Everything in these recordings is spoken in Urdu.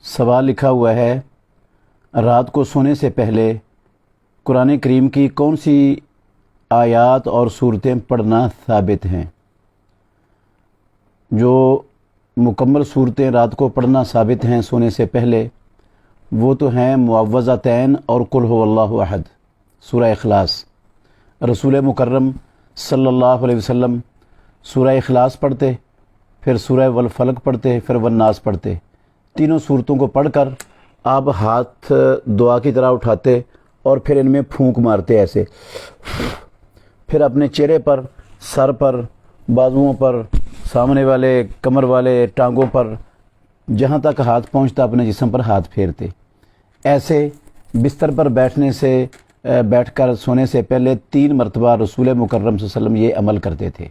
سوال لکھا ہوا ہے، رات کو سونے سے پہلے قرآن کریم کی کون سی آیات اور صورتیں پڑھنا ثابت ہیں؟ جو مکمل صورتیں رات کو پڑھنا ثابت ہیں سونے سے پہلے، وہ تو ہیں معوذتین اور قل هو اللہ احد، سورہ اخلاص۔ رسول مکرم صلی اللہ علیہ وسلم سورہ اخلاص پڑھتے، پھر سورہ والفلق پڑھتے، پھر والناس پڑھتے۔ تینوں صورتوں کو پڑھ کر آپ ہاتھ دعا کی طرح اٹھاتے اور پھر ان میں پھونک مارتے ایسے، پھر اپنے چہرے پر، سر پر، بازوؤں پر، سامنے والے کمر والے ٹانگوں پر، جہاں تک ہاتھ پہنچتا اپنے جسم پر ہاتھ پھیرتے۔ ایسے بستر پر بیٹھ کر سونے سے پہلے 3 مرتبہ رسول مکرم صلی اللہ علیہ وسلم یہ عمل کرتے تھے۔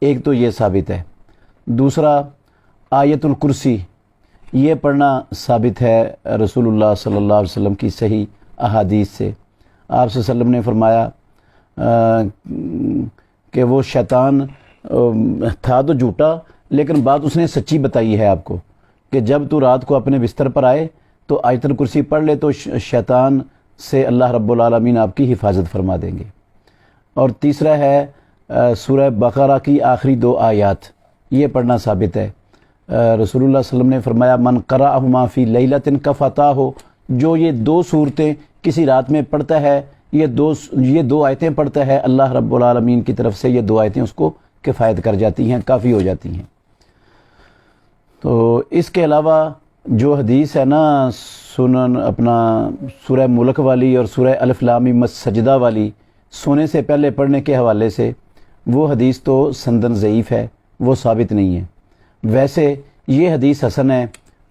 ایک تو یہ ثابت ہے۔ دوسرا، آیت الکرسی یہ پڑھنا ثابت ہے رسول اللہ صلی اللہ علیہ وسلم کی صحیح احادیث سے۔ آپ صلی اللہ علیہ وسلم نے فرمایا کہ وہ شیطان تھا تو جھوٹا، لیکن بات اس نے سچی بتائی ہے آپ کو، کہ جب تو رات کو اپنے بستر پر آئے تو آیت الکرسی پڑھ لے تو شیطان سے اللہ رب العالمین آپ کی حفاظت فرما دیں گے۔ اور تیسرا ہے سورہ بقرہ کی آخری 2 آیات، یہ پڑھنا ثابت ہے۔ رسول اللہ صلی اللہ علیہ وسلم نے فرمایا من قرأہما فی لیلۃ کفتاہ، جو یہ 2 صورتیں کسی رات میں پڑھتا ہے، یہ دو آیتیں پڑھتا ہے، اللہ رب العالمین کی طرف سے یہ 2 آیتیں اس کو کفایت کر جاتی ہیں، کافی ہو جاتی ہیں۔ تو اس کے علاوہ جو حدیث ہے نا سنن اپنا سورہ ملک والی اور سورہ الف لام میم سجدہ والی سونے سے پہلے پڑھنے کے حوالے سے، وہ حدیث تو سندن ضعیف ہے، وہ ثابت نہیں ہے۔ ویسے یہ حدیث حسن ہے،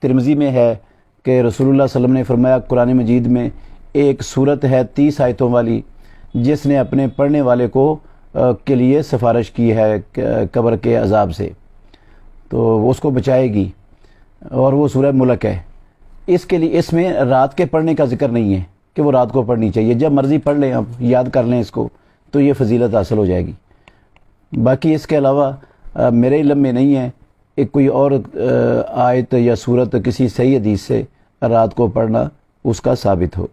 ترمذی میں ہے کہ رسول اللہ صلی اللہ علیہ وسلم نے فرمایا قرآن مجید میں ایک صورت ہے 30 آیتوں والی، جس نے اپنے پڑھنے والے کو کے لیے سفارش کی ہے قبر کے عذاب سے، تو وہ اس کو بچائے گی، اور وہ سورہ ملک ہے۔ اس کے لیے اس میں رات کے پڑھنے کا ذکر نہیں ہے کہ وہ رات کو پڑھنی چاہیے، جب مرضی پڑھ لیں، آپ یاد کر لیں اس کو تو یہ فضیلت حاصل ہو جائے گی۔ باقی اس کے علاوہ میرے علم میں نہیں ہے ایک کوئی اور آیت یا صورت کسی صحیح حدیث سے رات کو پڑھنا اس کا ثابت ہو۔